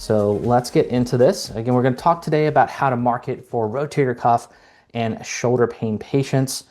So let's get into this. Again, we're going to talk today about how to market for rotator cuff and shoulder pain patients.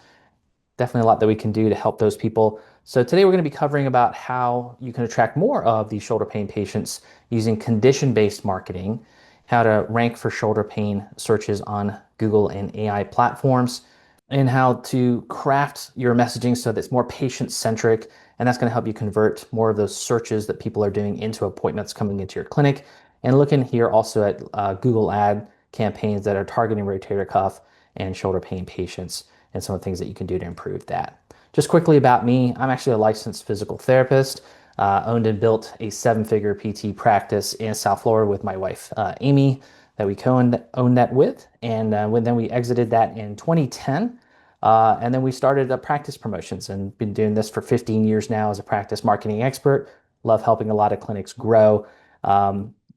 Definitely a lot that we can do to help those people. So today we're going to be covering about how you can attract more of these shoulder pain patients using condition-based marketing, how to rank for shoulder pain searches on Google and AI platforms, and how to craft your messaging so that it's more patient-centric, and that's going to help you convert more of those searches that people are doing into appointments coming into your clinic. And looking here also at Google ad campaigns that are targeting rotator cuff and shoulder pain patients and some of the things that you can do to improve that. Just quickly about me, I'm actually a licensed physical therapist, owned and built a seven-figure PT practice in South Florida with my wife, Amy, that we co-owned that with. And then we exited that in 2010. And then we started practice promotions and been doing this for 15 years now as a practice marketing expert. Love helping a lot of clinics grow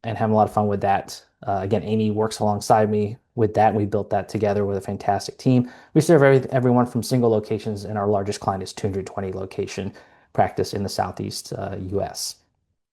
and having a lot of fun with that. Again, Amy works alongside me with that. We built that together with a fantastic team. We serve everyone from single locations, and our largest client is 220 location practice in the Southeast US.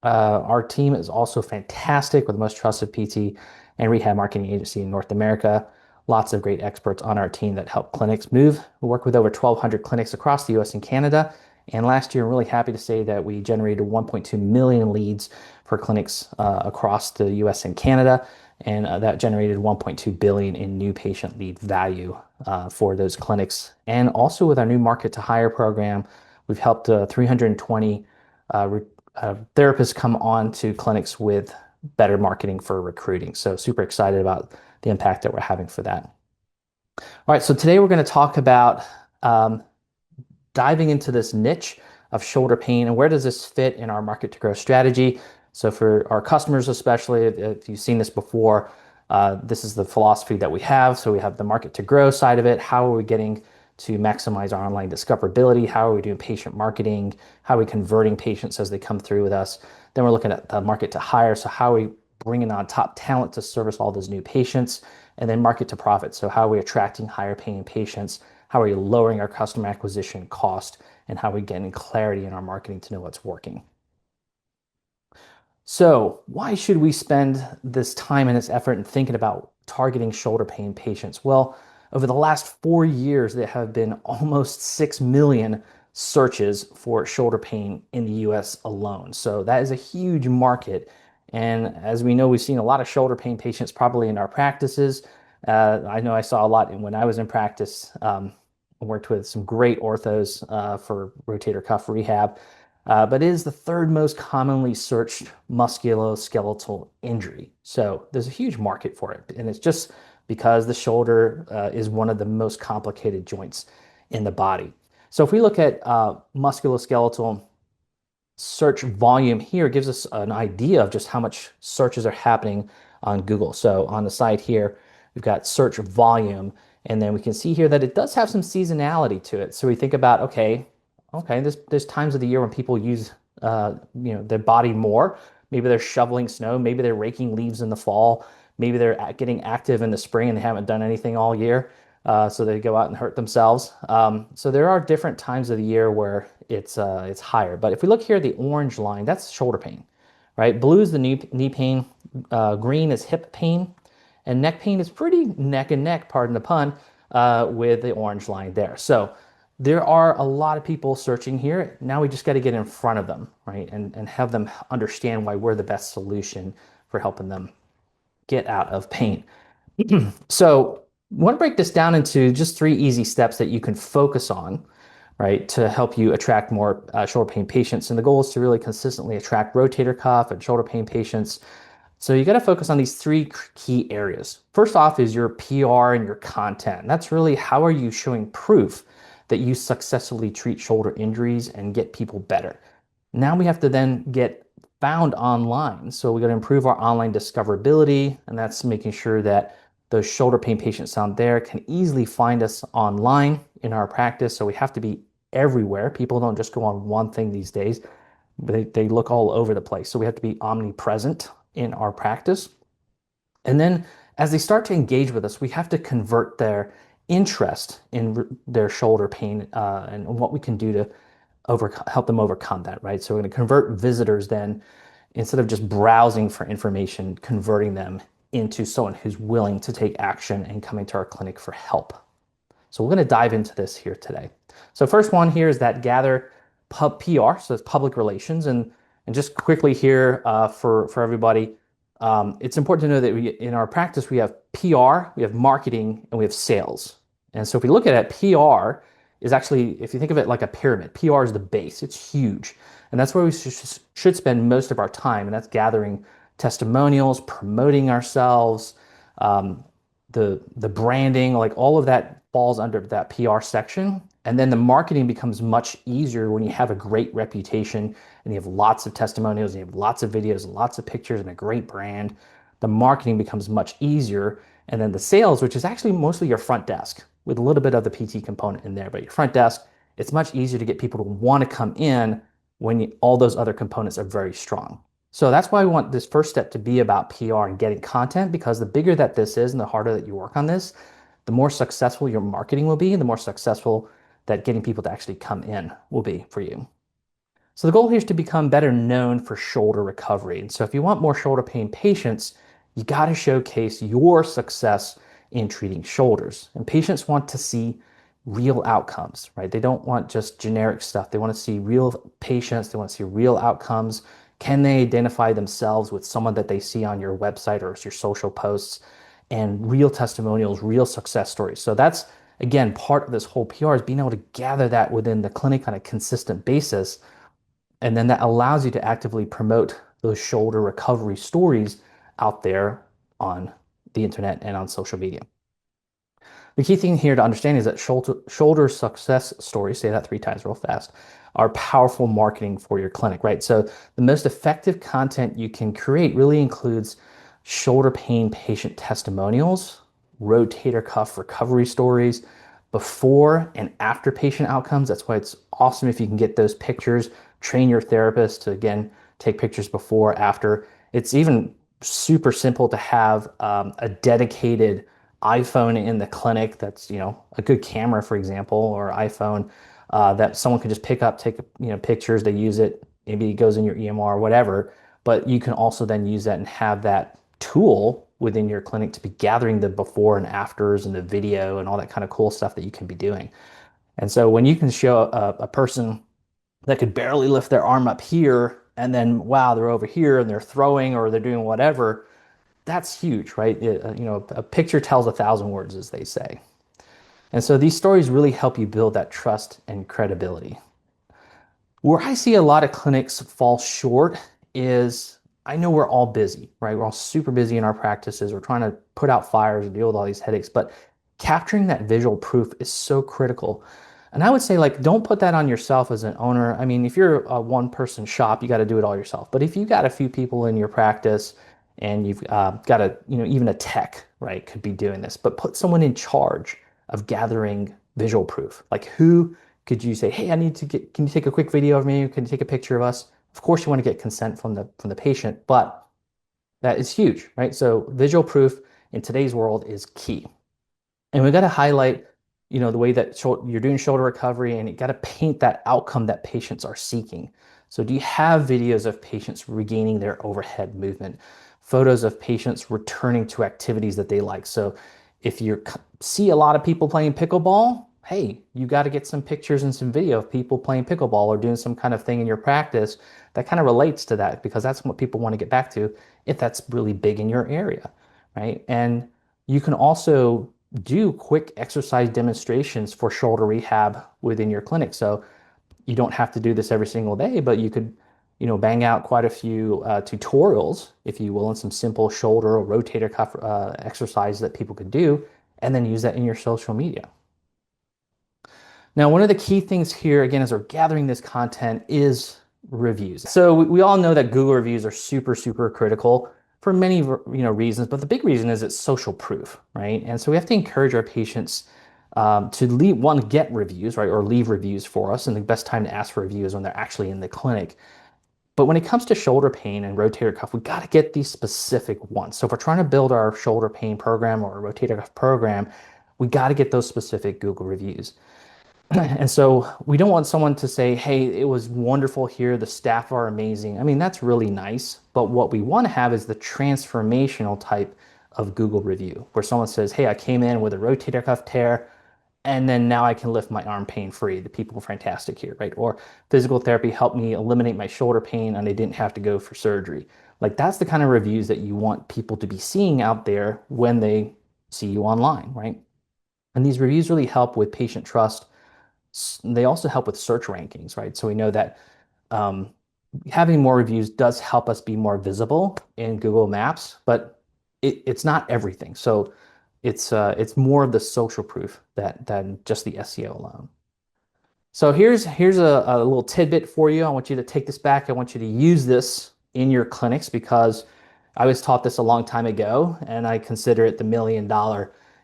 Our team is also fantastic with the most trusted PT and rehab marketing agency in North America. Lots of great experts on our team that help clinics move. We work with over 1,200 clinics across the US and Canada. And last year, I'm really happy to say that we generated 1.2 million leads for clinics across the US and Canada. And that generated 1.2 billion in new patient lead value for those clinics. And also with our new market to hire program, we've helped 320 therapists come on to clinics with better marketing for recruiting. So super excited about the impact that we're having for that. All right, so today we're going to talk about diving into this niche of shoulder pain and where does this fit in our market to grow strategy. So for our customers, especially if you've seen this before, this is the philosophy that we have. So we have the market to grow side of it. How are we getting to maximize our online discoverability? How are we doing patient marketing? How are we converting patients as they come through with us? Then we're looking at the market to hire. So how are we bringing on top talent to service all those new patients? And then market to profit. So how are we attracting higher paying patients? How are we lowering our customer acquisition cost? And how are we getting clarity in our marketing to know what's working? So why should we spend this time and this effort in thinking about targeting shoulder pain patients? Well, over the last 4 years, there have been almost 6 million searches for shoulder pain in the US alone. So that is a huge market. And as we know, we've seen a lot of shoulder pain patients probably in our practices. I know I saw a lot when I was in practice. I worked with some great orthos for rotator cuff rehab. But it is the third most commonly searched musculoskeletal injury. So there's a huge market for it. And it's just because the shoulder is one of the most complicated joints in the body. So if we look at musculoskeletal search volume here, it gives us an idea of just how much searches are happening on Google. So on the side here, we've got search volume, and then we can see here that it does have some seasonality to it. So we think about, okay, there's times of the year when people use their body more. Maybe they're shoveling snow, maybe they're raking leaves in the fall, maybe they're getting active in the spring and they haven't done anything all year. So they go out and hurt themselves. So there are different times of the year where it's higher. But if we look here, the orange line, that's shoulder pain, right? Blue is the knee pain, green is hip pain, and neck pain is pretty neck and neck, pardon the pun, with the orange line there. So there are a lot of people searching here. Now we just got to get in front of them, right? And have them understand why we're the best solution for helping them get out of pain. So I want to break this down into just 3 easy steps that you can focus on, right, to help you attract more shoulder pain patients. And the goal is to really consistently attract rotator cuff and shoulder pain patients. So you got to focus on these 3 key areas. First off is your PR and your content. And that's really how are you showing proof that you successfully treat shoulder injuries and get people better. Now we have to then get found online. So we got to improve our online discoverability, and that's making sure that those shoulder pain patients out there can easily find us online in our practice. So we have to be everywhere. People don't just go on one thing these days, but they look all over the place. So we have to be omnipresent in our practice. And then as they start to engage with us, we have to convert their interest in their shoulder pain and what we can do to help them overcome that, right? So we're going to convert visitors then instead of just browsing for information, converting them into someone who's willing to take action and coming to our clinic for help. So we're going to dive into this here today. So first one here is that gather PR, so it's public relations. And just quickly here for everybody, it's important to know that in our practice, we have PR, we have marketing, and we have sales. And so if we look at it, PR is actually, if you think of it like a pyramid, PR is the base. It's huge. And that's where we should spend most of our time. And that's gathering testimonials, promoting ourselves, the branding, like all of that falls under that PR section. And then the marketing becomes much easier when you have a great reputation and you have lots of testimonials, and you have lots of videos, lots of pictures, and a great brand. The marketing becomes much easier. And then the sales, which is actually mostly your front desk with a little bit of the PT component in there, but your front desk, it's much easier to get people to want to come in when all those other components are very strong. So that's why we want this first step to be about PR and getting content, because the bigger that this is and the harder that you work on this, the more successful your marketing will be and the more successful that getting people to actually come in will be for you. So the goal here is to become better known for shoulder recovery. And so if you want more shoulder pain patients, you got to showcase your success in treating shoulders. And patients want to see real outcomes, right? They don't want just generic stuff. They want to see real patients. They want to see real outcomes. Can they identify themselves with someone that they see on your website or your social posts, and real testimonials, real success stories? So that's, again, part of this whole PR is being able to gather that within the clinic on a consistent basis. And then that allows you to actively promote those shoulder recovery stories out there on the internet and on social media. The key thing here to understand is that shoulder success stories, say that 3 times real fast, are powerful marketing for your clinic, right? So the most effective content you can create really includes shoulder pain patient testimonials, rotator cuff recovery stories, before and after patient outcomes. That's why it's awesome if you can get those pictures, train your therapist to, again, take pictures before, after. It's even super simple to have a dedicated iPhone in the clinic that's, a good camera, for example, or iPhone that someone can just pick up, take, pictures, they use it, maybe it goes in your EMR or whatever, but you can also then use that and have that tool within your clinic to be gathering the before and afters and the video and all that kind of cool stuff that you can be doing. And so when you can show a person that could barely lift their arm up here, and then, wow, they're over here and they're throwing or they're doing whatever, that's huge, right? A picture tells 1,000 words, as they say. And so these stories really help you build that trust and credibility. Where I see a lot of clinics fall short is, I know we're all busy, right? We're all super busy in our practices. We're trying to put out fires and deal with all these headaches, but capturing that visual proof is so critical. And I would say, don't put that on yourself as an owner. I mean, if you're a one-person shop, you got to do it all yourself. But if you got a few people in your practice and you've got even a tech, right, could be doing this, but put someone in charge of gathering visual proof. Like, who could you say, hey, can you take a quick video of me? Can you take a picture of us? Of course, you want to get consent from the patient, but that is huge, right? So visual proof in today's world is key. And we've got to highlight, the way that you're doing shoulder recovery, and you got to paint that outcome that patients are seeking. So do you have videos of patients regaining their overhead movement? Photos of patients returning to activities that they like. So if you see a lot of people playing pickleball, hey, you got to get some pictures and some video of people playing pickleball or doing some kind of thing in your practice that kind of relates to that, because that's what people want to get back to if that's really big in your area, right? And you can also do quick exercise demonstrations for shoulder rehab within your clinic. So you don't have to do this every single day, but you could, bang out quite a few tutorials, if you will, and some simple shoulder or rotator cuff exercises that people could do, and then use that in your social media. Now, one of the key things here, again, as we're gathering this content, is reviews. So we all know that Google reviews are super, super critical for many reasons, but the big reason is it's social proof, right? And so we have to encourage our patients to get reviews, right, or leave reviews for us. And the best time to ask for reviews is when they're actually in the clinic. But when it comes to shoulder pain and rotator cuff, we got to get these specific ones. So if we're trying to build our shoulder pain program or a rotator cuff program, we got to get those specific Google reviews. And so we don't want someone to say, hey, it was wonderful here. The staff are amazing. I mean, that's really nice. But what we want to have is the transformational type of Google review where someone says, hey, I came in with a rotator cuff tear and then now I can lift my arm pain free. The people were fantastic here, right? Or physical therapy helped me eliminate my shoulder pain and I didn't have to go for surgery. Like that's the kind of reviews that you want people to be seeing out there when they see you online, right? And these reviews really help with patient trust. They also help with search rankings, right? So we know that um, having more reviews does help us be more visible in Google Maps, but it's not everything. So it's more of the social proof than just the SEO alone. So here's a little tidbit for you. I want you to take this back. I want you to use this in your clinics because I was taught this a long time ago, and I consider it the $1 million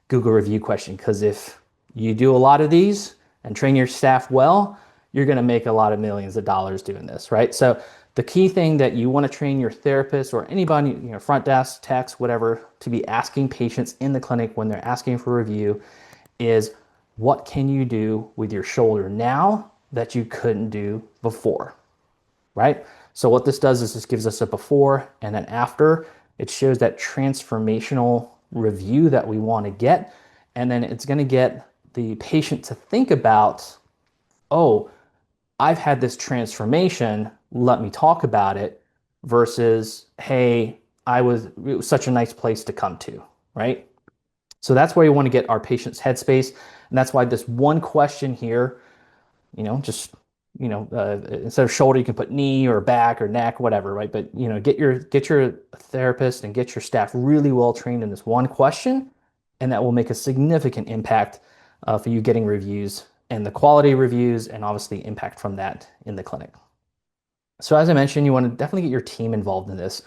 Google review question. Because if you do a lot of these and train your staff well, you're going to make a lot of millions of dollars doing this, right? So the key thing that you want to train your therapist or anybody, front desk, techs, whatever, to be asking patients in the clinic when they're asking for review is what can you do with your shoulder now that you couldn't do before, right? So what this does is this gives us a before and an after. It shows that transformational review that we want to get. And then it's going to get the patient to think about, oh, I've had this transformation. Let me talk about it versus, hey, it was such a nice place to come to, right? So that's where you want to get our patient's headspace. And that's why this one question here, just, instead of shoulder, you can put knee or back or neck, whatever, right? But, get your therapist and get your staff really well trained in this one question, and that will make a significant impact for you getting reviews and the quality reviews and obviously impact from that in the clinic. So as I mentioned, you want to definitely get your team involved in this.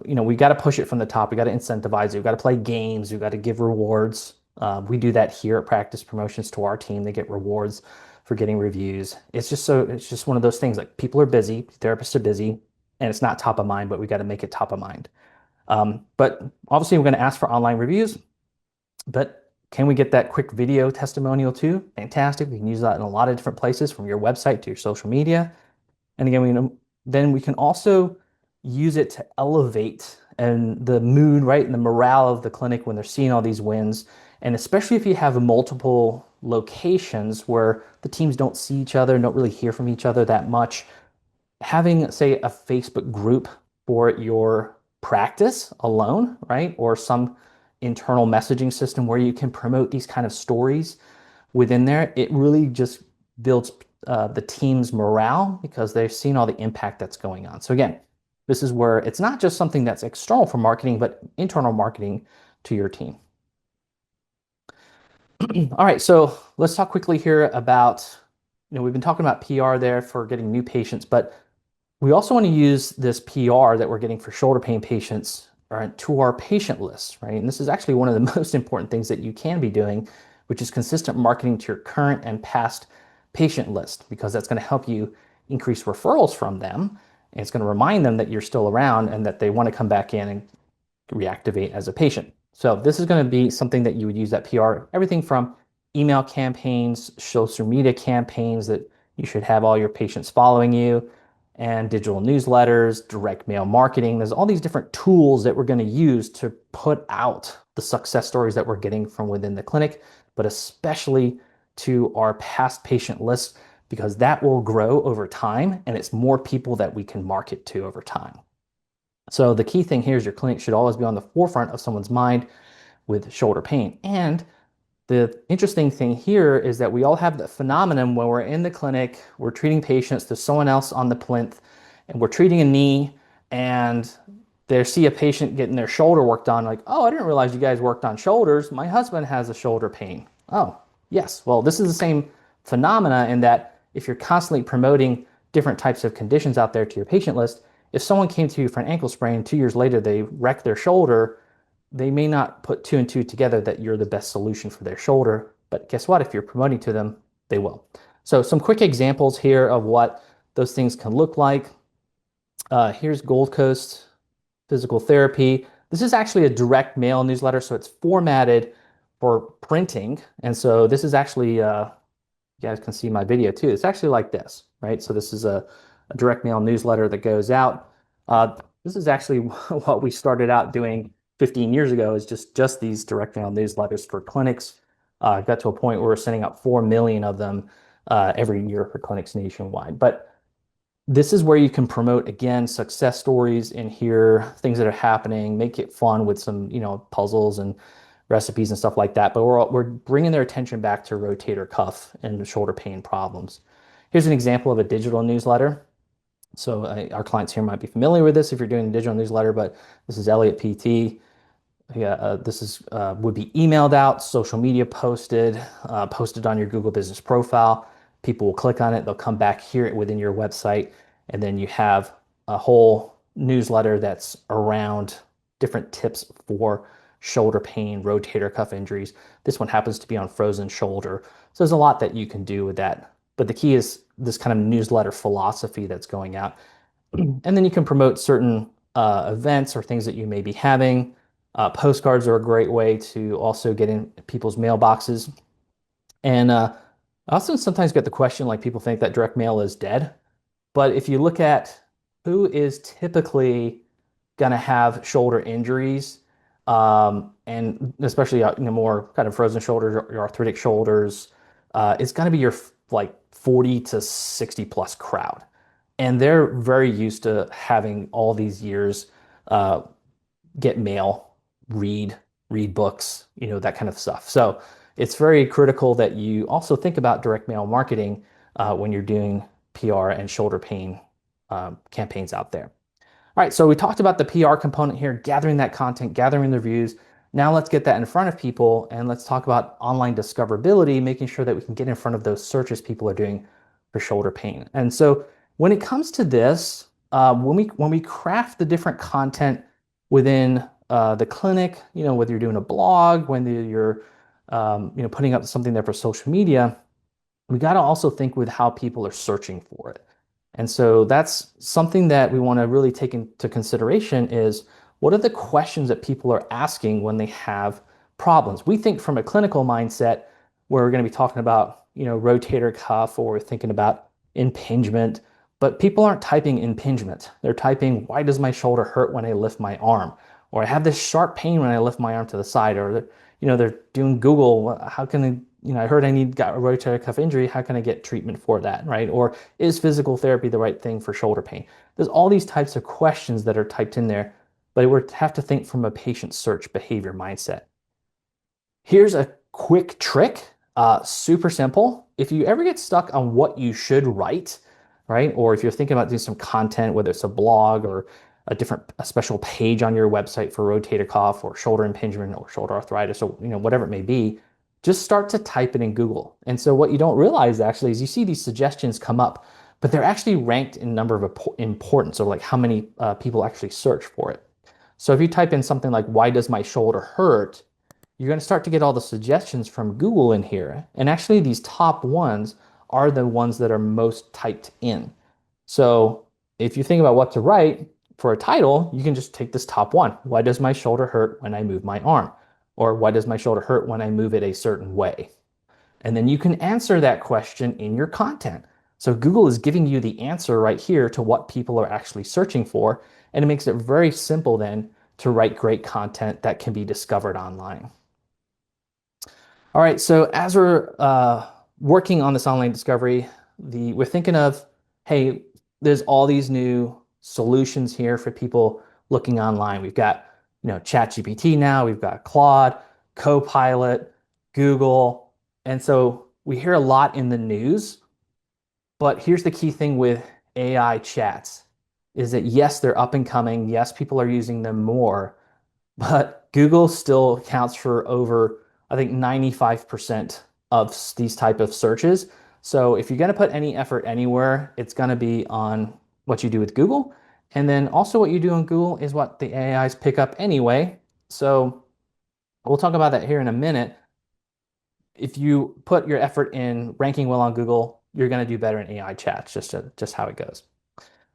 We got to push it from the top. We got to incentivize it. We got to play games. We got to give rewards. We do that here at Practice Promotions to our team. They get rewards for getting reviews. It's just one of those things. Like people are busy, therapists are busy, and it's not top of mind, but we got to make it top of mind. But obviously, we're going to ask for online reviews. But can we get that quick video testimonial too? Fantastic. We can use that in a lot of different places, from your website to your social media. And again, then we can also use it to elevate and the mood, right, and the morale of the clinic when they're seeing all these wins. And especially if you have multiple locations where the teams don't see each other, don't really hear from each other that much, having, say, a Facebook group for your practice alone, right, or some internal messaging system where you can promote these kind of stories within there, it really just builds the team's morale because they've seen all the impact that's going on. So again, this is where it's not just something that's external for marketing, but internal marketing to your team. All right, so let's talk quickly here about, we've been talking about PR there for getting new patients, but we also want to use this PR that we're getting for shoulder pain patients to our patient list, right? And this is actually one of the most important things that you can be doing, which is consistent marketing to your current and past patient list, because that's going to help you increase referrals from them. And it's going to remind them that you're still around and that they want to come back in and reactivate as a patient. So this is going to be something that you would use that PR, everything from email campaigns, social media campaigns that you should have all your patients following you, and digital newsletters, direct mail marketing. There's all these different tools that we're going to use to put out the success stories that we're getting from within the clinic, but especially to our past patient list, because that will grow over time and it's more people that we can market to over time. So the key thing here is your clinic should always be on the forefront of someone's mind with shoulder pain. And the interesting thing here is that we all have the phenomenon when we're in the clinic, we're treating patients, there's someone else on the plinth, and we're treating a knee, and they see a patient getting their shoulder worked on, like, oh, I didn't realize you guys worked on shoulders. My husband has a shoulder pain. Oh, yes. Well, this is the same phenomena in that if you're constantly promoting different types of conditions out there to your patient list, if someone came to you for an ankle sprain, 2 years later they wreck their shoulder, they may not put two and two together that you're the best solution for their shoulder. But guess what? If you're promoting to them, they will. So some quick examples here of what those things can look like. Here's Gold Coast Physical Therapy. This is actually a direct mail newsletter, so it's formatted for printing. And so this is actually you guys can see my video too. It's actually like this, right? So this is a direct mail newsletter that goes out. This is actually what we started out doing 15 years ago, is just these direct mail newsletters for clinics. Got to a point where we're sending out 4 million of them every year for clinics nationwide. But this is where you can promote, again, success stories in here, things that are happening, make it fun with some, puzzles and recipes and stuff like that. But we're bringing their attention back to rotator cuff and shoulder pain problems. Here's an example of a digital newsletter. So our clients here might be familiar with this if you're doing a digital newsletter, but this is Elliott PT. Yeah, this is would be emailed out, social media posted, posted on your Google Business profile. People will click on it, they'll come back here within your website, and then you have a whole newsletter that's around different tips for shoulder pain, rotator cuff injuries. This one happens to be on frozen shoulder. So there's a lot that you can do with that. But the key is this kind of newsletter philosophy that's going out. And then you can promote certain events or things that you may be having. Postcards are a great way to also get in people's mailboxes. And I also sometimes get the question, like, people think that direct mail is dead. But if you look at who is typically going to have shoulder injuries, and especially more kind of frozen shoulders or arthritic shoulders, it's going to be your like 40 to 60 plus crowd. And they're very used to having all these years get mail, read books, that kind of stuff. So it's very critical that you also think about direct mail marketing when you're doing PR and shoulder pain campaigns out there. All right, so we talked about the PR component here, gathering that content, gathering the reviews. Now let's get that in front of people, and let's talk about online discoverability, making sure that we can get in front of those searches people are doing for shoulder pain. And so when it comes to this, when we craft the different content within the clinic, whether you're doing a blog, whether you're putting up something there for social media, we got to also think with how people are searching for it. And so that's something that we want to really take into consideration is, what are the questions that people are asking when they have problems? We think from a clinical mindset where we're going to be talking about, rotator cuff, or we're thinking about impingement, but people aren't typing impingement. They're typing, why does my shoulder hurt when I lift my arm? Or I have this sharp pain when I lift my arm to the side. Or, they're doing Google, how can I heard I got a rotator cuff injury. How can I get treatment for that, right? Or is physical therapy the right thing for shoulder pain? There's all these types of questions that are typed in there, but we have to think from a patient search behavior mindset. Here's a quick trick, super simple. If you ever get stuck on what you should write, right? Or if you're thinking about doing some content, whether it's a blog or a special page on your website for rotator cuff or shoulder impingement or shoulder arthritis, or whatever it may be, just start to type it in Google. And so what you don't realize actually is you see these suggestions come up, but they're actually ranked in number of importance, or like how many people actually search for it. So if you type in something like, why does my shoulder hurt? You're going to start to get all the suggestions from Google in here. And actually these top ones are the ones that are most typed in. So if you think about what to write for a title, you can just take this top one. Why does my shoulder hurt when I move my arm? Or why does my shoulder hurt when I move it a certain way? And then you can answer that question in your content. So Google is giving you the answer right here to what people are actually searching for. And it makes it very simple then to write great content that can be discovered online. All right, so as we're working on this online discovery, we're thinking of, hey, there's all these new solutions here for people looking online. We've got ChatGPT now, we've got Claude, Copilot, Google. And so we hear a lot in the news, but here's the key thing with AI chats is that yes, they're up and coming. Yes, people are using them more, but Google still accounts for over, I think, 95% of these type of searches. So if you're going to put any effort anywhere, it's going to be on what you do with Google. And then also what you do on Google is what the AIs pick up anyway. So we'll talk about that here in a minute. If you put your effort in ranking well on Google, you're going to do better in AI chats, just how it goes.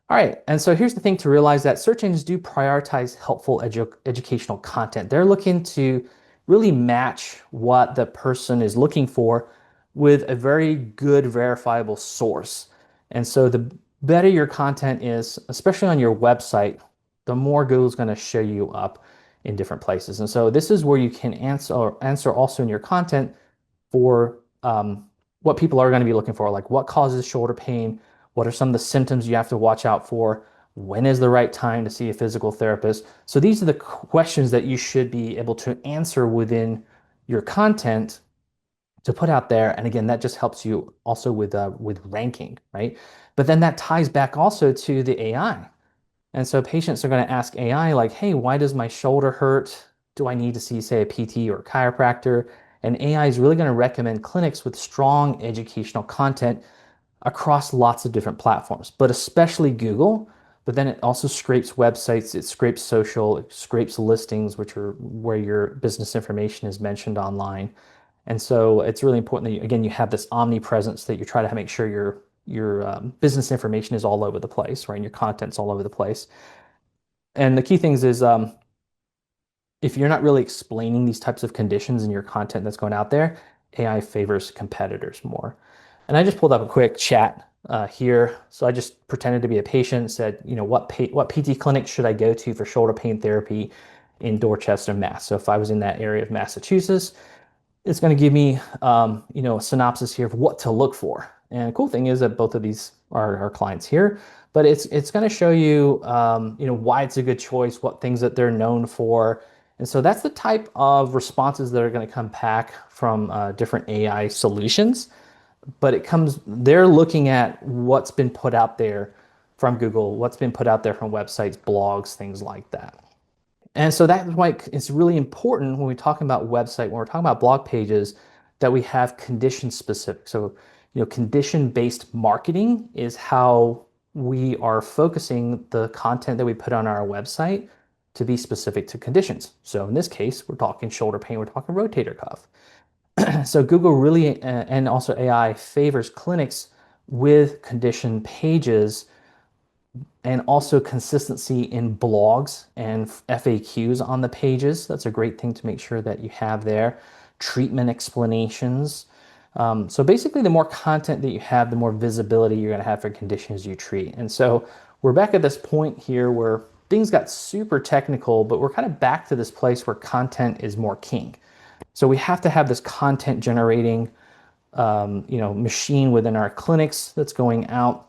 All right, and so here's the thing to realize, that search engines do prioritize helpful educational content. They're looking to really match what the person is looking for with a very good verifiable source. And so the better your content is, especially on your website, the more Google's going to show you up in different places. And so this is where you can answer also in your content for what people are going to be looking for, like what causes shoulder pain, what are some of the symptoms you have to watch out for, when is the right time to see a physical therapist. So these are the questions that you should be able to answer within your content to put out there. And again, that just helps you also with ranking, right? But then that ties back also to the AI. And so patients are going to ask AI like, hey, why does my shoulder hurt? Do I need to see, say, a PT or a chiropractor? And AI is really going to recommend clinics with strong educational content across lots of different platforms, but especially Google. But then it also scrapes websites, it scrapes social, it scrapes listings, which are where your business information is mentioned online. And so it's really important that again, you have this omnipresence that you try to make sure your business information is all over the place, right? And your content's all over the place. And the key things is if you're not really explaining these types of conditions in your content that's going out there, AI favors competitors more. And I just pulled up a quick chat here. So I just pretended to be a patient, said, what PT clinic should I go to for shoulder pain therapy in Dorchester, Mass. So if I was in that area of Massachusetts, it's going to give me, a synopsis here of what to look for. And the cool thing is that both of these are our clients here, but it's going to show you, why it's a good choice, what things that they're known for. And so that's the type of responses that are going to come back from different AI solutions. But they're looking at what's been put out there from Google, what's been put out there from websites, blogs, things like that. And so that's why it's really important when we're talking about when we're talking about blog pages, that we have condition specific. So, condition-based marketing is how we are focusing the content that we put on our website to be specific to conditions. So in this case, we're talking shoulder pain, we're talking rotator cuff. So Google really, and also AI, favors clinics with condition pages and also consistency in blogs and FAQs on the pages. That's a great thing to make sure that you have there. Treatment explanations. So basically, the more content that you have, the more visibility you're going to have for conditions you treat. And so we're back at this point here where things got super technical, but we're kind of back to this place where content is more king. So we have to have this content generating, machine within our clinics that's going out.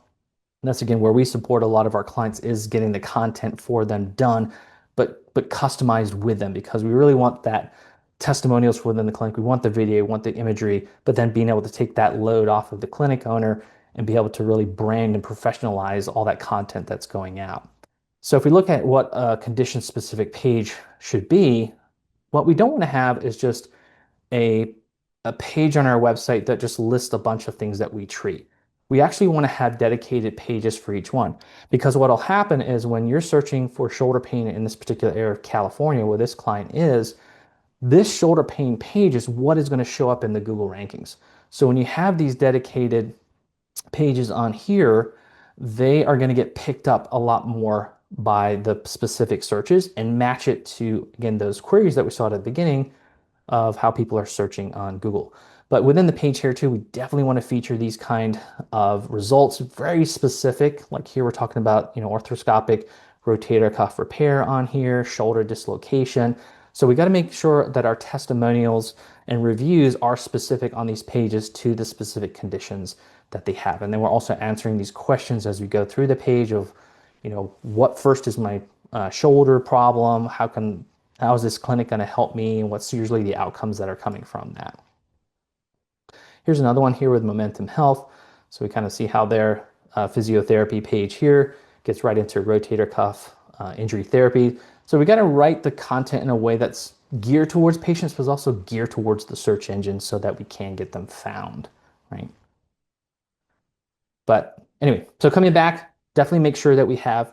And that's again where we support a lot of our clients is getting the content for them done, but customized with them, because we really want that testimonials within the clinic. We want the video, we want the imagery, but then being able to take that load off of the clinic owner and be able to really brand and professionalize all that content that's going out. So if we look at what a condition specific page should be, what we don't want to have is just a page on our website that just lists a bunch of things that we treat. We actually want to have dedicated pages for each one, because what'll happen is when you're searching for shoulder pain in this particular area of California where this client is, this shoulder pain page is what is going to show up in the Google rankings. So when you have these dedicated pages on here, they are going to get picked up a lot more by the specific searches and match it to, again, those queries that we saw at the beginning of how people are searching on Google. But within the page here too, we definitely want to feature these kind of results, very specific. Like here, we're talking about, arthroscopic rotator cuff repair on here, shoulder dislocation. So we got to make sure that our testimonials and reviews are specific on these pages to the specific conditions that they have. And then we're also answering these questions as we go through the page of, what first is my shoulder problem? How is this clinic going to help me? And what's usually the outcomes that are coming from that? Here's another one here with Momentum Health. So we kind of see how their physiotherapy page here gets right into rotator cuff injury therapy. So we got to write the content in a way that's geared towards patients, but also geared towards the search engine so that we can get them found, right? But anyway, so coming back, definitely make sure that we have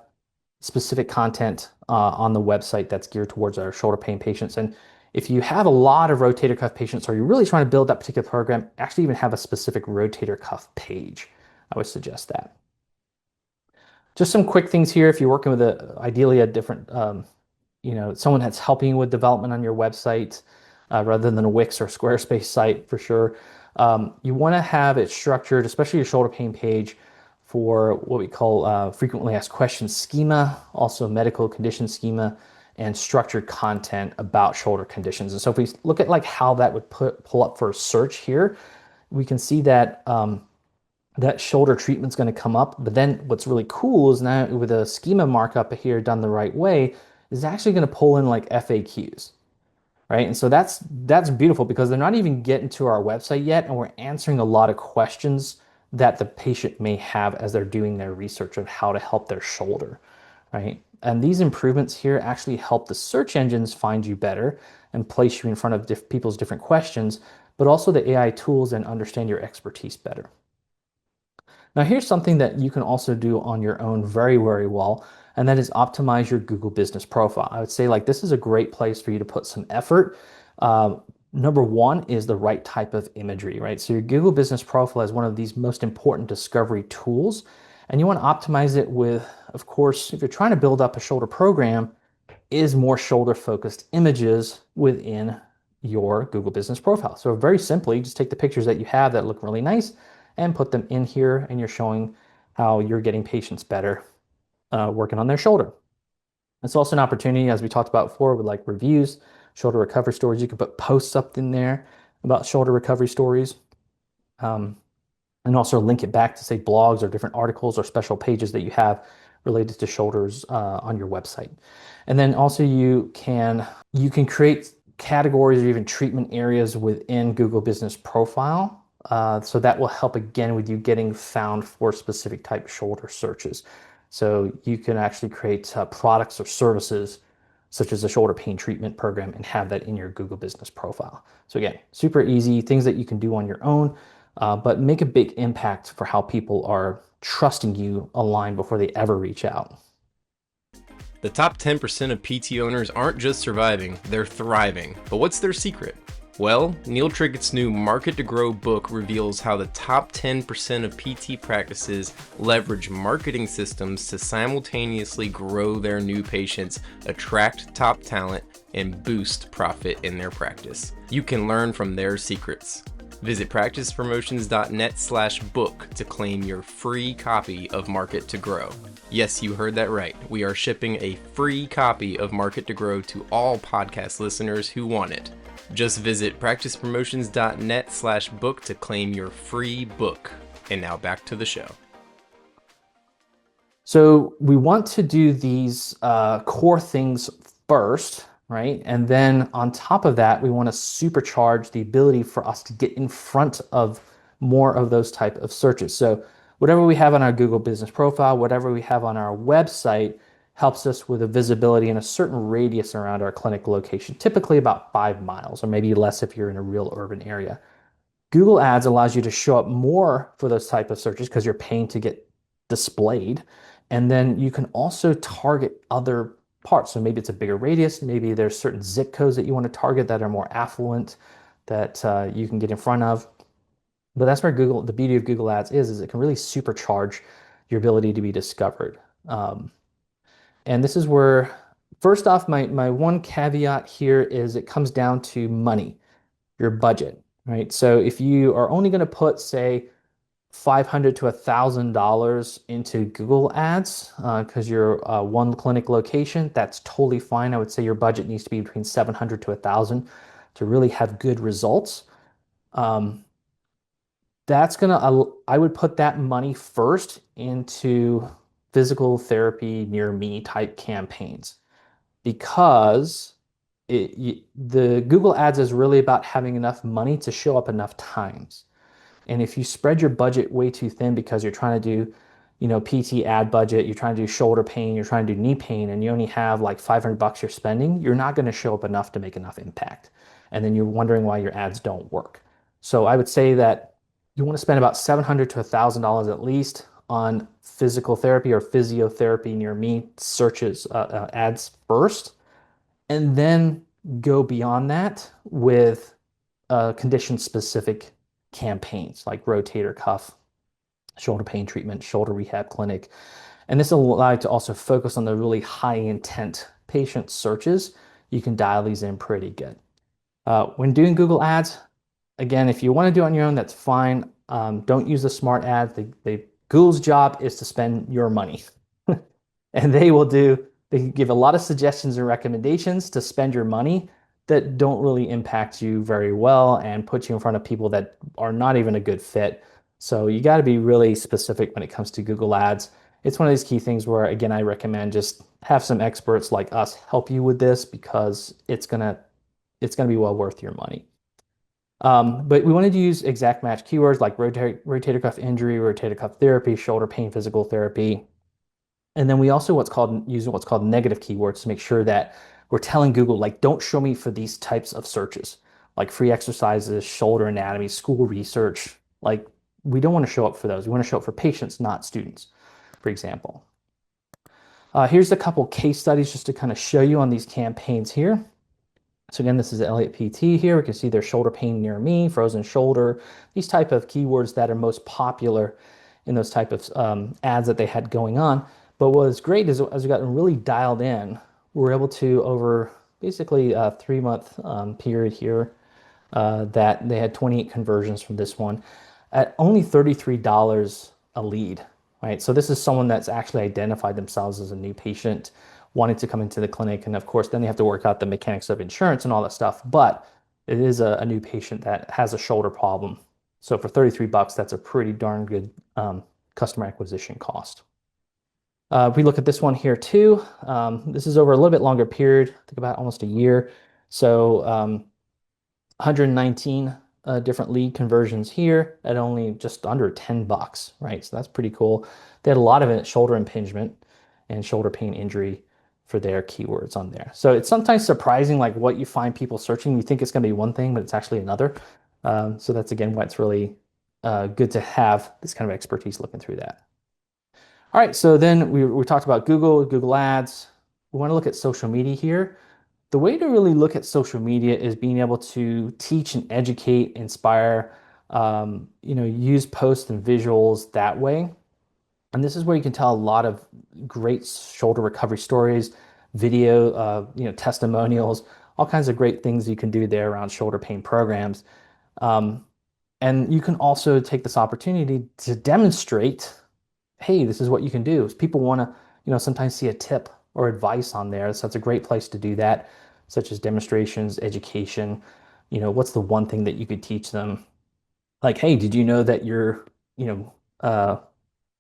specific content on the website that's geared towards our shoulder pain patients. And if you have a lot of rotator cuff patients, or you're really trying to build that particular program, actually even have a specific rotator cuff page. I would suggest that. Just some quick things here. If you're working with ideally a different, someone that's helping you with development on your website rather than a Wix or Squarespace site for sure. You want to have it structured, especially your shoulder pain page, for what we call frequently asked questions schema, also medical condition schema, and structured content about shoulder conditions. And so if we look at like how that would pull up for a search here, we can see that that shoulder treatment's going to come up. But then what's really cool is now with a schema markup here done the right way, is actually going to pull in like FAQs, right? And so that's beautiful because they're not even getting to our website yet, and we're answering a lot of questions that the patient may have as they're doing their research of how to help their shoulder, right? And these improvements here actually help the search engines find you better and place you in front of people's different questions, but also the AI tools and understand your expertise better. Now, here's something that you can also do on your own very, very well, and that is optimize your Google Business Profile. I would say like this is a great place for you to put some effort. Number one is the right type of imagery, right? So your Google Business Profile is one of these most important discovery tools, and you want to optimize it with, of course, if you're trying to build up a shoulder program, is more shoulder focused images within your Google Business Profile. So very simply, just take the pictures that you have that look really nice and put them in here, and you're showing how you're getting patients better working on their shoulder. It's also an opportunity, as we talked about before, with like reviews, shoulder recovery stories. You can put posts up in there about shoulder recovery stories, and also link it back to say blogs or different articles or special pages that you have related to shoulders on your website. And then also you can create categories or even treatment areas within Google Business Profile. So that will help again with you getting found for specific type shoulder searches. So you can actually create products or services such as a shoulder pain treatment program and have that in your Google Business Profile. So again, super easy, things that you can do on your own, but make a big impact for how people are trusting you online before they ever reach out. The top 10% of PT owners aren't just surviving, they're thriving. But what's their secret? Well, Neil Trickett's new Market to Grow book reveals how the top 10% of PT practices leverage marketing systems to simultaneously grow their new patients, attract top talent, and boost profit in their practice. You can learn from their secrets. Visit practicepromotions.net/book to claim your free copy of Market to Grow. Yes, you heard that right. We are shipping a free copy of Market to Grow to all podcast listeners who want it. Just visit practicepromotions.net/book to claim your free book. And now back to the show. So we want to do these core things first, right? And then on top of that, we want to supercharge the ability for us to get in front of more of those type of searches. So whatever we have on our Google Business Profile, whatever we have on our website, helps us with a visibility in a certain radius around our clinic location, typically about 5 miles or maybe less if you're in a real urban area. Google Ads allows you to show up more for those type of searches because you're paying to get displayed. And then you can also target other parts. So maybe it's a bigger radius, maybe there's certain zip codes that you want to target that are more affluent that you can get in front of. But that's where the beauty of Google Ads is it can really supercharge your ability to be discovered. And this is where, first off, my one caveat here is it comes down to money, your budget, right? So if you are only going to put, say, $500 to $1,000 into Google Ads because you're one clinic location, that's totally fine. I would say your budget needs to be between $700 to $1,000 to really have good results. I would put that money first into physical therapy near me type campaigns because the Google Ads is really about having enough money to show up enough times. And if you spread your budget way too thin because you're trying to do, PT ad budget, you're trying to do shoulder pain, you're trying to do knee pain, and you only have like $500 you're spending, you're not going to show up enough to make enough impact. And then you're wondering why your ads don't work. So I would say that you want to spend about $700 to $1,000 at least on physical therapy or physiotherapy near me searches, ads first, and then go beyond that with condition-specific campaigns like rotator cuff, shoulder pain treatment, shoulder rehab clinic. And this will allow you to also focus on the really high intent patient searches. You can dial these in pretty good. When doing Google Ads, Again, if you want to do it on your own, that's fine. Don't use the smart ads. Google's job is to spend your money. And they give a lot of suggestions and recommendations to spend your money that don't really impact you very well and put you in front of people that are not even a good fit. So you got to be really specific when it comes to Google Ads. It's one of these key things where, again, I recommend just have some experts like us help you with this because it's gonna be well worth your money. But we wanted to use exact match keywords like rotator cuff injury, rotator cuff therapy, shoulder pain, physical therapy. And then we also using what's called negative keywords to make sure that we're telling Google, like, don't show me for these types of searches, like free exercises, shoulder anatomy, school research. Like, we don't want to show up for those. We want to show up for patients, not students, for example. Here's a couple case studies just to kind of show you on these campaigns here. So again, this is Elliott PT here. We can see their shoulder pain near me, frozen shoulder, these type of keywords that are most popular in those type of ads that they had going on. But what was great is as we got really dialed in, we were able to, over basically a 3-month period here, that they had 28 conversions from this one at only $33 a lead, right? So this is someone that's actually identified themselves as a new patient wanting to come into the clinic. And of course, then they have to work out the mechanics of insurance and all that stuff. But it is a new patient that has a shoulder problem. So for 33 bucks, that's a pretty darn good customer acquisition cost. If we look at this one here too, this is over a little bit longer period, I think about almost a year. So 119 different lead conversions here at only just under 10 bucks, right? So that's pretty cool. They had a lot of it shoulder impingement and shoulder pain injury for their keywords on there. So it's sometimes surprising like what you find people searching. You think it's going to be one thing, but it's actually another. So that's again why it's really good to have this kind of expertise looking through that. All right, so then we talked about Google Ads. We want to look at social media here. The way to really look at social media is being able to teach and educate, inspire, use posts and visuals that way. And this is where you can tell a lot of great shoulder recovery stories, video, testimonials, all kinds of great things you can do there around shoulder pain programs. And you can also take this opportunity to demonstrate, hey, this is what you can do. People want to, sometimes see a tip or advice on there. So it's a great place to do that, such as demonstrations, education. What's the one thing that you could teach them? Like, hey, did you know that your,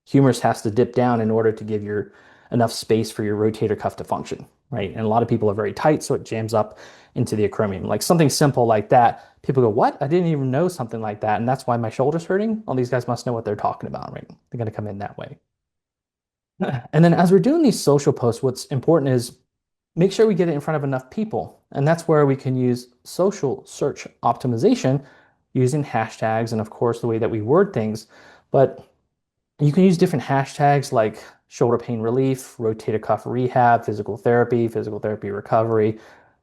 humerus has to dip down in order to give your enough space for your rotator cuff to function, right? And a lot of people are very tight, so it jams up into the acromion. Like something simple like that, people go, what? I didn't even know something like that. And that's why my shoulder's hurting. All these guys must know what they're talking about, right? They're going to come in that way. And then as we're doing these social posts, what's important is make sure we get it in front of enough people. And that's where we can use social search optimization using hashtags and of course the way that we word things. But you can use different hashtags like shoulder pain relief, rotator cuff rehab, physical therapy recovery.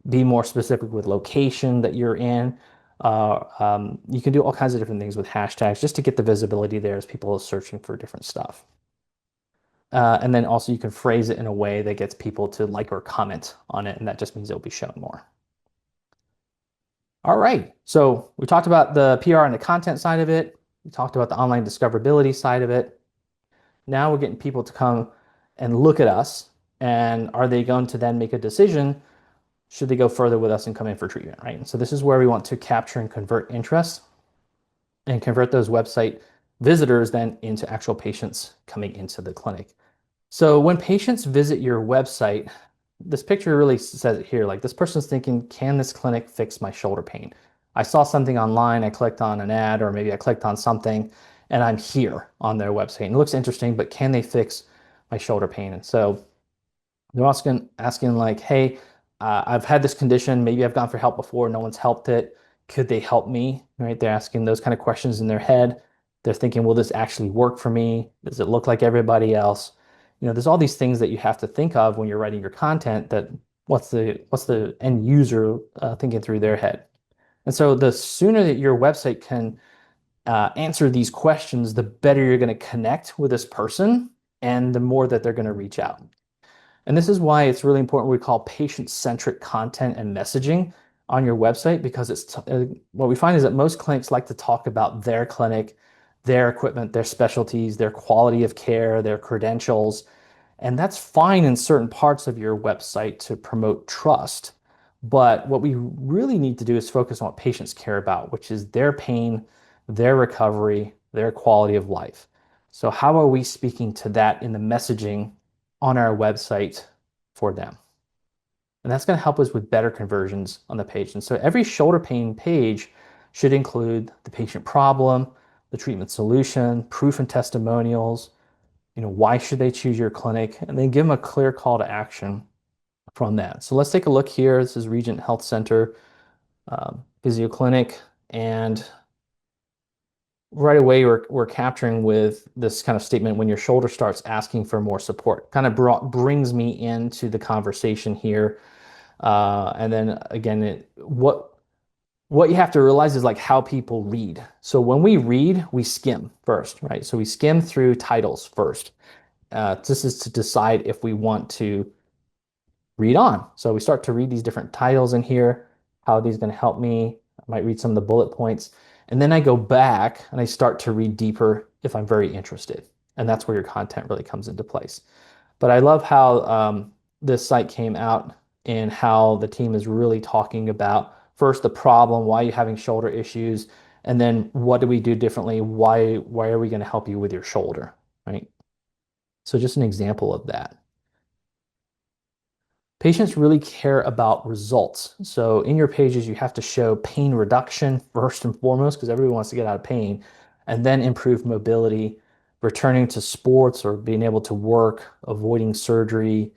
Be more specific with location that you're in. You can do all kinds of different things with hashtags just to get the visibility there as people are searching for different stuff. And then also you can phrase it in a way that gets people to like or comment on it, and that just means it'll be shown more. All right, so we talked about the PR and the content side of it. We talked about the online discoverability side of it. Now we're getting people to come and look at us, and are they going to then make a decision? Should they go further with us and come in for treatment, right? So this is where we want to capture and convert interest and convert those website visitors then into actual patients coming into the clinic. So when patients visit your website, this picture really says it here, like this person's thinking, can this clinic fix my shoulder pain? I saw something online, I clicked on an ad, or maybe I clicked on something, and I'm here on their website. And it looks interesting, but can they fix my shoulder pain? And so they're asking like, hey, I've had this condition. Maybe I've gone for help before. No one's helped it. Could they help me? Right? They're asking those kind of questions in their head. They're thinking, will this actually work for me? Does it look like everybody else? There's all these things that you have to think of when you're writing your content, that what's the end user thinking through their head. And so the sooner that your website can answer these questions, the better you're going to connect with this person and the more that they're going to reach out. And this is why it's really important what we call patient-centric content and messaging. on your website because what we find is that most clinics like to talk about their clinic, their equipment, their specialties, their quality of care, their credentials. And that's fine in certain parts of your website to promote trust. But what we really need to do is focus on what patients care about, which is their pain, their recovery, their quality of life. So, how are we speaking to that in the messaging on our website for them? And that's going to help us with better conversions on the page. And so, every shoulder pain page should include the patient problem, the treatment solution, proof and testimonials, why should they choose your clinic, and then give them a clear call to action from that. So let's take a look here. This is Regent Health Center Physio Clinic, and right away we're capturing with this kind of statement: when your shoulder starts asking for more support, kind of brings me into the conversation here. And then again, what you have to realize is like how people read. So when we read, we skim first, right? So we skim through titles first. This is to decide if we want to read on. So we start to read these different titles in here. How are these going to help me? I might read some of the bullet points. And then I go back and I start to read deeper if I'm very interested. And that's where your content really comes into place. But I love how this site came out and how the team is really talking about first the problem, why you're having shoulder issues, and then what do we do differently? Why are we going to help you with your shoulder, right? So just an example of that. Patients really care about results. So in your pages, you have to show pain reduction first and foremost, because everyone wants to get out of pain, and then improve mobility, returning to sports or being able to work, avoiding surgery.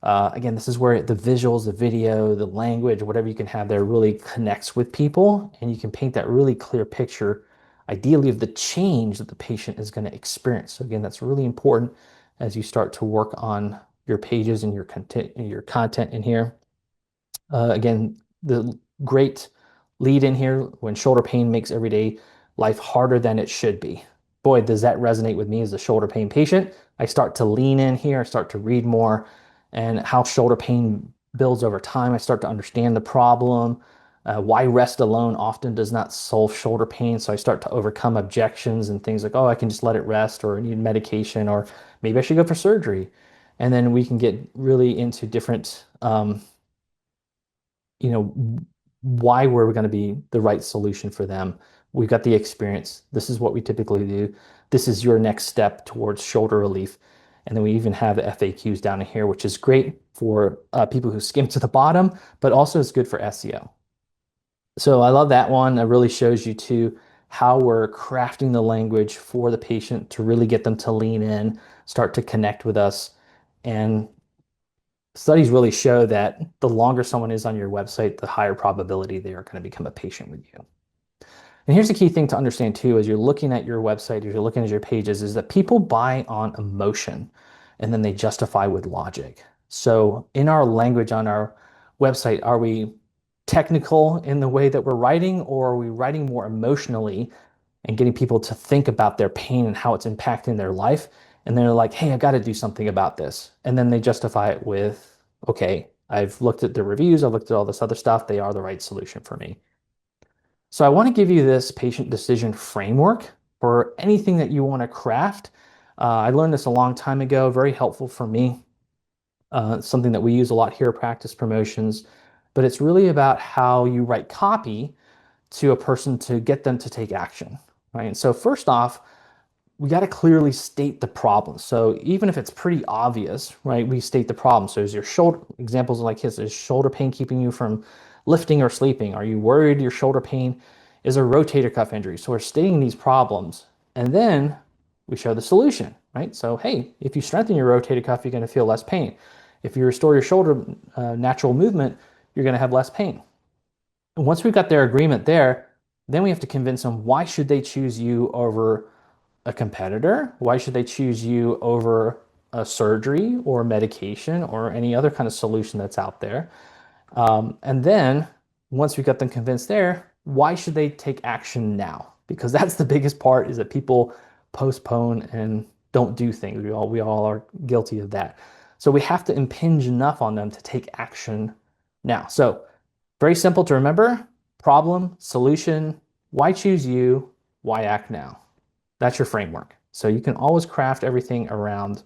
Again, this is where the visuals, the video, the language, whatever you can have there really connects with people, and you can paint that really clear picture, ideally, of the change that the patient is going to experience. So again, that's really important as you start to work on your pages and your content in here. Again, the great lead in here: when shoulder pain makes everyday life harder than it should be. Boy, does that resonate with me as a shoulder pain patient. I start to lean in here, I start to read more, and how shoulder pain builds over time. I start to understand the problem, why rest alone often does not solve shoulder pain. So I start to overcome objections and things like, oh, I can just let it rest, or I need medication, or maybe I should go for surgery. And then we can get really into different, why we're going to be the right solution for them. We've got the experience. This is what we typically do. This is your next step towards shoulder relief. And then we even have the FAQs down in here, which is great for people who skim to the bottom, but also is good for SEO. So I love that one. It really shows you too how we're crafting the language for the patient to really get them to lean in, start to connect with us. And studies really show that the longer someone is on your website, the higher probability they are going to become a patient with you. And here's the key thing to understand too, as you're looking at your website, as you're looking at your pages, is that people buy on emotion and then they justify with logic. So in our language on our website, are we technical in the way that we're writing, or are we writing more emotionally and getting people to think about their pain and how it's impacting their life? And they're like, hey, I've got to do something about this. And then they justify it with, okay, I've looked at the reviews, I've looked at all this other stuff, they are the right solution for me. So I want to give you this patient decision framework for anything that you want to craft. I learned this a long time ago, very helpful for me. Something that we use a lot here at Practice Promotions, but it's really about how you write copy to a person to get them to take action, right? And so first off, we got to clearly state the problem. So even if it's pretty obvious, right, we state the problem. So is your shoulder, examples like his, is shoulder pain keeping you from lifting or sleeping? Are you worried your shoulder pain is a rotator cuff injury? So we're stating these problems, and then we show the solution, right? So, hey, if you strengthen your rotator cuff, you're going to feel less pain. If you restore your shoulder natural movement, you're going to have less pain. And once we've got their agreement there, then we have to convince them, why should they choose you over a competitor? Why should they choose you over a surgery or medication or any other kind of solution that's out there? And then once we got them convinced there, why should they take action now? Because that's the biggest part, is that people postpone and don't do things. We all are guilty of that. So we have to impinge enough on them to take action now. So Very simple to remember. Problem, solution, why choose you, why act now? That's your framework. So you can always craft everything around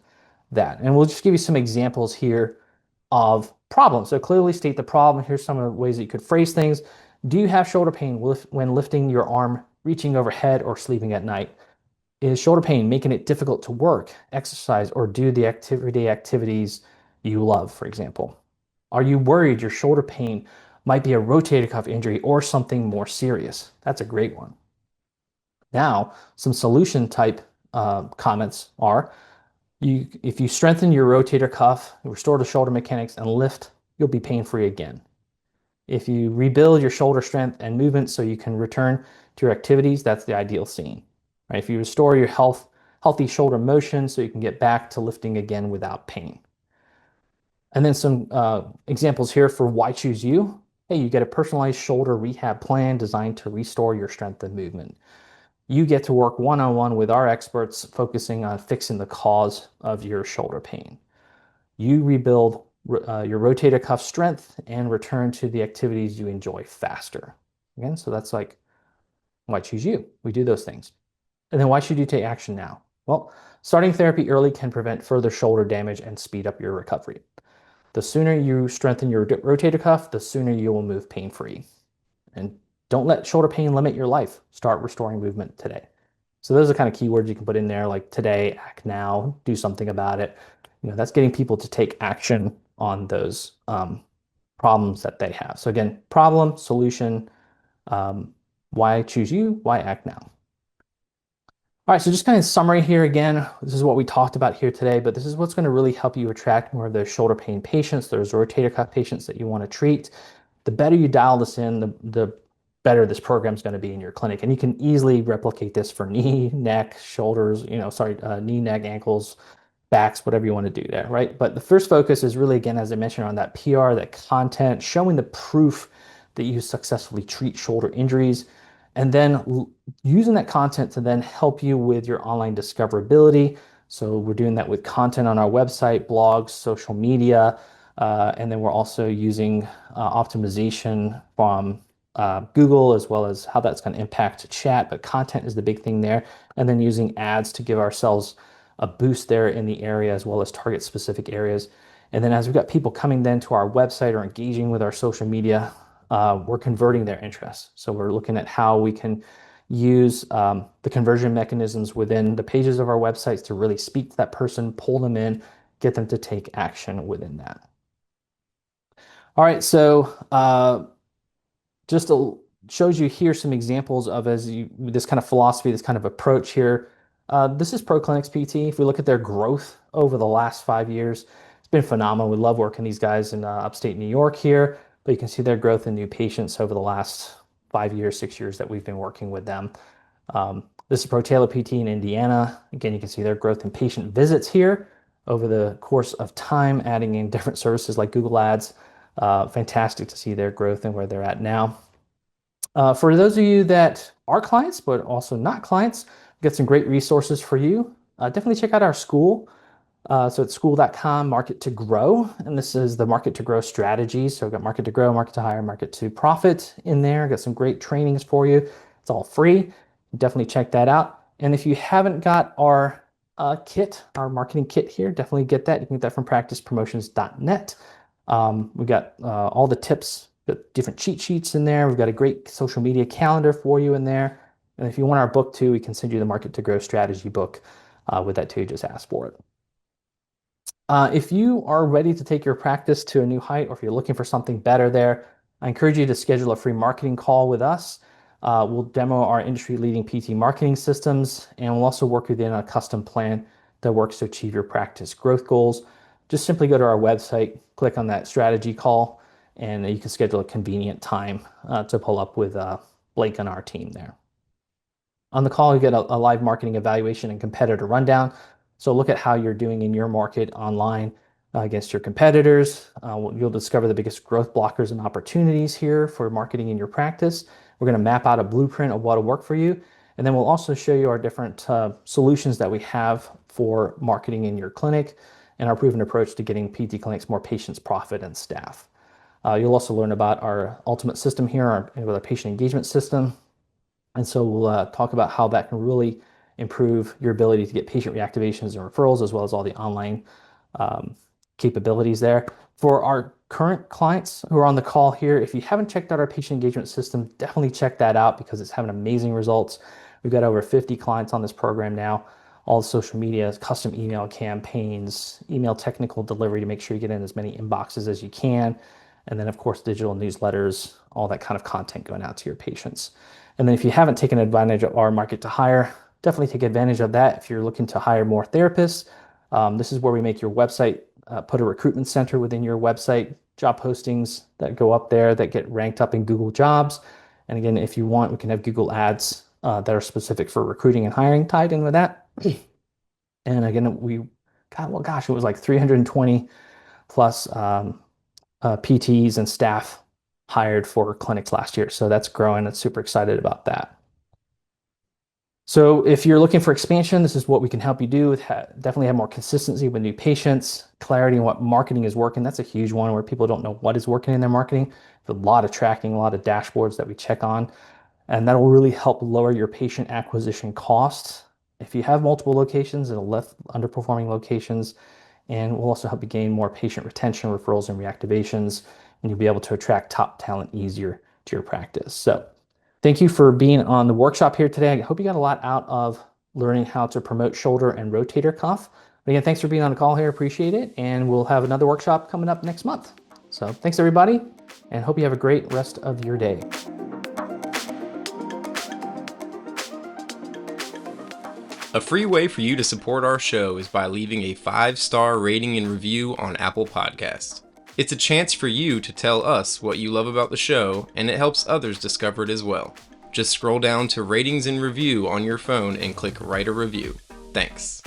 that. And we'll just give you some examples here of problems. So clearly state the problem. Here's some of the ways that you could phrase things. Do you have shoulder pain when lifting your arm, reaching overhead, or sleeping at night? Is shoulder pain making it difficult to work, exercise, or do the activities you love, for example? Are you worried your shoulder pain might be a rotator cuff injury or something more serious? That's a great one. Now, some solution type comments are, if you strengthen your rotator cuff, restore the shoulder mechanics, and lift, you'll be pain-free again. If you rebuild your shoulder strength and movement so you can return to your activities, that's the ideal scene. Right? If you restore your healthy shoulder motion so you can get back to lifting again without pain. And then some examples here for why choose you. Hey, you get a personalized shoulder rehab plan designed to restore your strength and movement. You get to work one-on-one with our experts focusing on fixing the cause of your shoulder pain. You rebuild your rotator cuff strength and return to the activities you enjoy faster. Again, so that's like, why choose you? We do those things. And then why should you take action now? Well, starting therapy early can prevent further shoulder damage and speed up your recovery. The sooner you strengthen your rotator cuff, the sooner you will move pain-free. And don't let shoulder pain limit your life. Start restoring movement today. So those are kind of keywords you can put in there, like today, act now, do something about it. That's getting people to take action on those problems that they have. So again, problem, solution, why choose you, why act now. All right, so just kind of summary here again, this is what we talked about here today, but this is what's going to really help you attract more of those shoulder pain patients, those rotator cuff patients that you want to treat. The better you dial this in, the better this program is going to be in your clinic. And you can easily replicate this for knee, neck, shoulders, knee, neck, ankles, backs, whatever you want to do there, right? But the first focus is really, again, as I mentioned, on that PR, that content, showing the proof that you successfully treat shoulder injuries, and then using that content to then help you with your online discoverability. So we're doing that with content on our website, blogs, social media, and then we're also using optimization from Google, as well as how that's going to impact chat, but content is the big thing there. And then using ads to give ourselves a boost there in the area, as well as target specific areas. And then as we've got people coming then to our website or engaging with our social media, we're converting their interest. So we're looking at how we can use the conversion mechanisms within the pages of our websites to really speak to that person, pull them in, get them to take action within that. All right, so just shows you here some examples of this kind of philosophy, this kind of approach here. This is ProClinics PT. If we look at their growth over the last 5 years, it's been phenomenal. We love working these guys in upstate New York here, but you can see their growth in new patients over the last 5 years, 6 years that we've been working with them. This is Rotator PT in Indiana. Again, you can see their growth in patient visits here over the course of time, adding in different services like Google Ads. Fantastic to see their growth and where they're at now. For those of you that are clients, but also not clients, we've got some great resources for you. Definitely check out our school. So it's school.com, Market to Grow, and this is the Market to Grow strategy. So we've got Market to Grow, Market to Hire, Market to Profit in there. Got some great trainings for you. It's all free. Definitely check that out. And if you haven't got our kit, our marketing kit here, definitely get that. You can get that from practicepromotions.net. We've got all the tips, different cheat sheets in there. We've got a great social media calendar for you in there. And if you want our book too, we can send you the Market to Grow strategy book with that too. Just ask for it. If you are ready to take your practice to a new height, or if you're looking for something better there, I encourage you to schedule a free marketing call with us. We'll demo our industry-leading PT marketing systems, and we'll also work within a custom plan that works to achieve your practice growth goals. Just simply go to our website, click on that strategy call, and you can schedule a convenient time to pull up with Blake and our team there. On the call, you get a live marketing evaluation and competitor rundown. So look at how you're doing in your market online against your competitors. You'll discover the biggest growth blockers and opportunities here for marketing in your practice. We're going to map out a blueprint of what will work for you. And then we'll also show you our different solutions that we have for marketing in your clinic and our proven approach to getting PT clinics more patients, profit, and staff. You'll also learn about our ultimate system here, with our patient engagement system. And so we'll talk about how that can really improve your ability to get patient reactivations and referrals, as well as all the online capabilities there. For our current clients who are on the call here, if you haven't checked out our patient engagement system, definitely check that out because it's having amazing results. We've got over 50 clients on this program now. All the social media, custom email campaigns, email technical delivery to make sure you get in as many inboxes as you can. And then, of course, digital newsletters, all that kind of content going out to your patients. And then if you haven't taken advantage of our market to hire, definitely take advantage of that. If you're looking to hire more therapists, this is where we make your website, put a recruitment center within your website, job postings that go up there that get ranked up in Google Jobs. And again, if you want, we can have Google Ads that are specific for recruiting and hiring tied in with that. And again, it was like 320 plus PTs and staff hired for clinics last year. So that's growing. I'm super excited about that. So if you're looking for expansion, this is what we can help you do. Definitely have more consistency with new patients, clarity on what marketing is working. That's a huge one where people don't know what is working in their marketing. There's a lot of tracking, a lot of dashboards that we check on, and that will really help lower your patient acquisition costs. If you have multiple locations, it'll lift underperforming locations, and will also help you gain more patient retention, referrals, and reactivations, and you'll be able to attract top talent easier to your practice. So thank you for being on the workshop here today. I hope you got a lot out of learning how to promote shoulder and rotator cuff. But again, thanks for being on the call here. Appreciate it. And we'll have another workshop coming up next month. So thanks, everybody, and hope you have a great rest of your day. A free way for you to support our show is by leaving a 5-star rating and review on Apple Podcasts. It's a chance for you to tell us what you love about the show, and it helps others discover it as well. Just scroll down to ratings and review on your phone and click write a review. Thanks.